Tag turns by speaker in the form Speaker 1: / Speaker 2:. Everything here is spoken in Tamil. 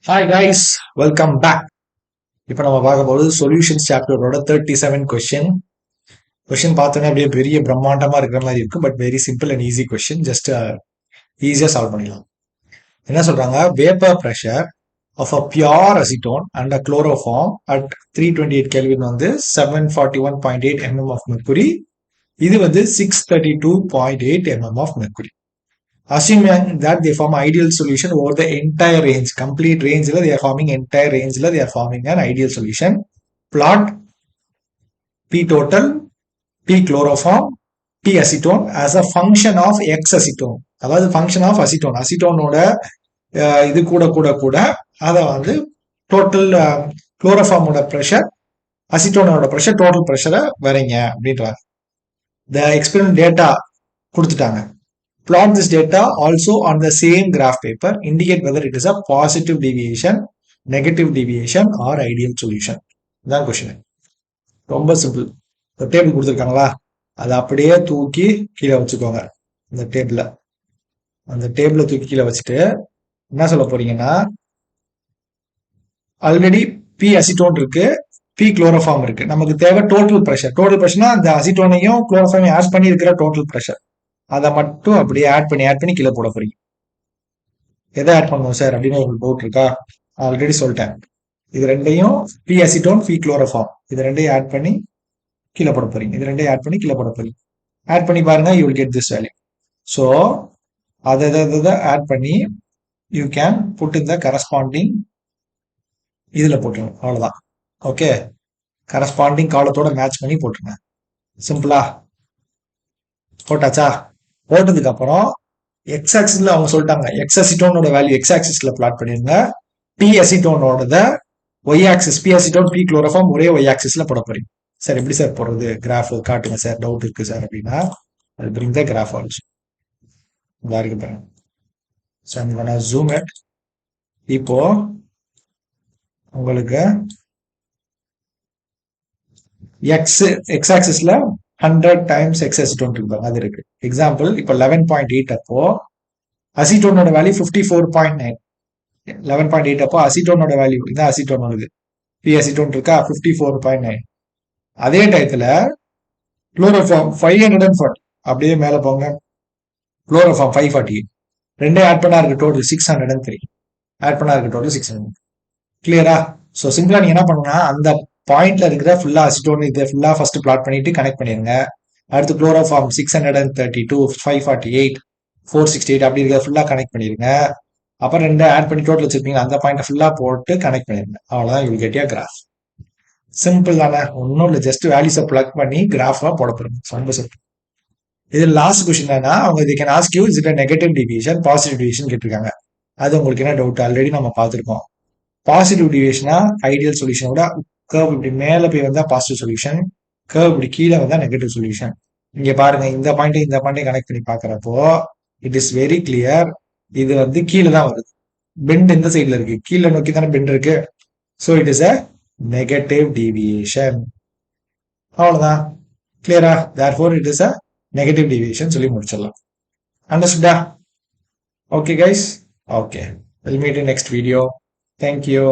Speaker 1: Hi guys, welcome back. இப்போ நம்ம பார்க்க போகிறது சொல்யூஷன்ஸ் சாப்டரோட 37 கொஸ்டின் பார்த்தோன்னே அப்படியே பெரிய பிரம்மாண்டமா இருக்கிற மாதிரி இருக்கும். But very simple and easy question. Just ஈஸியாக சால்வ் பண்ணிடலாம். என்ன சொல்றாங்க? Vapour pressure of a pure acetone and a chloroform at 328 kelvin வந்து 741.8 mm ஆஃப் மெர்க்குரி. இது வந்து 632.8 mm of mercury. Assuming that they form ideal solution over the entire range, complete range, they are forming entire range, they are forming an ideal solution. Plot P total, P chloroform, P acetone as a function of X acetone. அதாவது function of acetone. அசிட்டோனோட இது கூட கூட கூட அதை வந்து டோட்டல் குளோரோஃபார்மோட ப்ரெஷர், அசிட்டோனோட ப்ரெஷர், டோட்டல் ப்ரெஷரை வரைங்க அப்படின்றாங்க. த எக்ஸ்பெரிமெண்ட் டேட்டா கொடுத்துட்டாங்க. Plot this data also on the same graph paper. Indicate whether it is a positive deviation, negative deviation or ideal solution. இதான் கொஸ்டின். ரொம்ப சிம்பிள். ஒரு டேபிள் கொடுத்துருக்காங்களா, அதை அப்படியே தூக்கி கீழே வச்சுக்கோங்க. இந்த டேபிளை தூக்கி கீழே வச்சுட்டு என்ன சொல்ல போறீங்கன்னா, ஆல்ரெடி பி அசிட்டோன் இருக்கு, பி குளோரோஃபார்ம் இருக்கு. நமக்கு தேவை டோட்டல் ப்ரெஷர். டோட்டல் ப்ரெஷர்னா அந்த அசிட்டோனையும் குளோரோஃபார்மையும் ஆட் பண்ணி இருக்கிற டோட்டல் ப்ரெஷர். அதை மட்டும் அப்படியே ஆட் பண்ணி கீழே போட போறீங்க. எதை ஆட் பண்ணுவோம் சார் அப்படின்னு உங்களுக்கு டவுட் இருக்கா? ஆல்ரெடி சொல்லிட்டேன். இது ரெண்டையும் பி அசிட்டோன், பி குளோரோஃபார்ம், இது ரெண்டையும் ஆட் பண்ணி கீழே போட போறீங்க. இது ரெண்டையும் ஆட் பண்ணி கீழே போட போறீங்க. ஆட் பண்ணி பாருங்க, you will get this value. So அதை ஆட் பண்ணி you can put in the corresponding இதில் போட்டுருங்க. அவ்வளோதான். ஓகே, கரஸ்பாண்டிங் காலத்தோட மேட்ச் பண்ணி போட்டுருங்க. சிம்பிளா போட்டாச்சா? போட்டதுக்கு அப்புறம் எக்ஸ் ஆக்சிஸ்ல அவங்க சொல்லிட்டாங்க, எக்ஸ் அசிட்டோனோட வேல்யூ எக்ஸ் ஆக்சிஸ்ல பிளாட் பண்ணிருங்க. பி அசிட்டோனோட Y axis, P acetone P chloroform ஒரே ஒய் ஆக்சிஸ்ல போட போறீங்க. சார் எப்படி சார் போடுறது? கிராஃப் காட்டுங்க சார், டவுட் இருக்கு சார் அப்படின்னா அது பிரிங் த கிராஃப் ஆல்சோ. இதா இருக்கு பாருங்க. So I'm gonna zoom it. இப்போ உங்களுக்கு எக்ஸ் ஆக்சிஸ்ல 100 டைம்ஸ் எக்ஸ் அசிட்டோன் இருக்கு பாருங்க, அது இருக்கு. எக்ஸாம்பிள் இப்போ 11.8 அப்போ அசிட்டோனோட வேல்யூ 54.9. 11.8 அப்போ அசிட்டோனோட வேல்யூ, இதான் அசிட்டோனோடது, பி அசிட்டோன் இருக்கா, 54.9. அதே டயத்துல குளோரோஃபார்ம் 540, அப்படியே மேல போங்க, குளோரோஃபார்ம் 548. ரெண்டே ஆட் பண்ணா இருக்கு டோட்டல் 603. ஆட் பண்ணா இருக்கு டோட்டல் 600. கிளியரா? ஸோ சிம்பிளா நீங்க என்ன பண்ணுங்க, அந்த பாயிண்ட்ல இருக்கிற ஃபுல்லா அசிட்டோன் இதை ஃபுல்லா ஃபர்ஸ்ட் பிளாட் பண்ணிட்டு கனெக்ட் பண்ணிருங்க. அடுத்து குளோரோஃபார்ம் 632, 548, 468 அப்படி இருக்கிற ஃபுல்லா கனெக்ட் பண்ணிருங்க. அப்புறம் ரெண்டு ஆட் பண்ணி டோட்டல் வச்சிருப்பீங்க, அந்த பாயிண்ட் ஃபுல்லா போட்டு கனெக்ட் பண்ணிருங்க. அவ்வளவுதான், you will get your graph. Simple தானே, ஒன்றும் இல்லை, ஜஸ்ட் வேல்யூஸை பிளக் பண்ணி கிராஃபா போட போறோம். ரொம்ப சிம்பிள். இது லாஸ்ட் கொஸ்டின் என்னன்னா, அவங்க இது can ask you is it negative deviation, positive deviation கேட்டிருக்காங்க. அது உங்களுக்கு என்ன டவுட்? ஆல்ரெடி நம்ம பார்த்துருக்கோம். பாசிட்டிவ் டிவியேஷனா ஐடியல் சொல்யூஷனோட கர்வ் இப்படி மேல போய் வந்தா பாசிட்டிவ் சொல்யூஷன், கர்வ் இப்படி கீழே வந்தா நெகட்டிவ் சொல்யூஷன். இங்க பாருங்க, இந்த பாயிண்ட் கனெக்ட் பண்ணி பாக்குறப்போ இட் இஸ் வெரி கிளியர். இது வந்து கீழே தான் வருது, பெண்ட் இந்த சைட்ல இருக்கு, கீழே நோக்கி தானே பெண்ட் இருக்கு. So it is a negative deviation. அவ்வளவுதான். கிளியரா? Therefore it is a negative deviation சொல்லி முடிச்சிடலாம். அண்டர்ஸ்டுடா? Okay guys, okay, we'll meet in next video. Thank you.